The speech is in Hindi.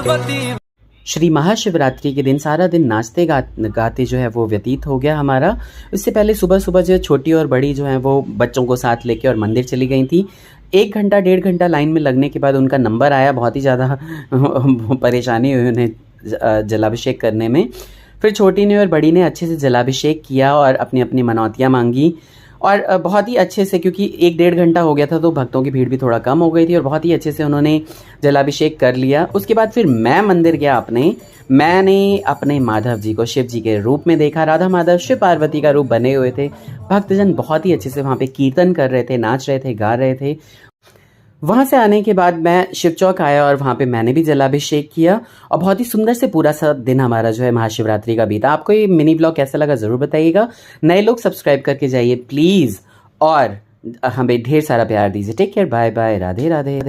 श्री महाशिवरात्रि के दिन सारा दिन नाचते गाते जो है वो व्यतीत हो गया हमारा। इससे पहले सुबह सुबह जो है छोटी और बड़ी जो है वो बच्चों को साथ लेके और मंदिर चली गई थी। 1 घंटा 1.5 घंटा लाइन में लगने के बाद उनका नंबर आया। बहुत ही ज़्यादा परेशानी हुई उन्हें जलाभिषेक करने में। फिर छोटी ने और बड़ी ने अच्छे से जलाभिषेक किया और अपनी अपनी मनौतियाँ मांगी और बहुत ही अच्छे से, क्योंकि 1-1.5 घंटा हो गया था तो भक्तों की भीड़ भी थोड़ा कम हो गई थी और बहुत ही अच्छे से उन्होंने जलाभिषेक कर लिया। उसके बाद फिर मैं मंदिर गया मैंने अपने माधव जी को शिव जी के रूप में देखा। राधा माधव शिव पार्वती का रूप बने हुए थे। भक्तजन बहुत ही अच्छे से वहाँ पे कीर्तन कर रहे थे, नाच रहे थे, गा रहे थे। वहाँ से आने के बाद मैं शिव चौक आया और वहाँ पे मैंने भी जलाभिषेक किया और बहुत ही सुंदर से पूरा सा दिन हमारा जो है महाशिवरात्रि का बीता। आपको ये मिनी ब्लॉग कैसा लगा ज़रूर बताइएगा। नए लोग सब्सक्राइब करके जाइए प्लीज़ और हमें ढेर सारा प्यार दीजिए। Take care, bye bye, Radhe Radhe.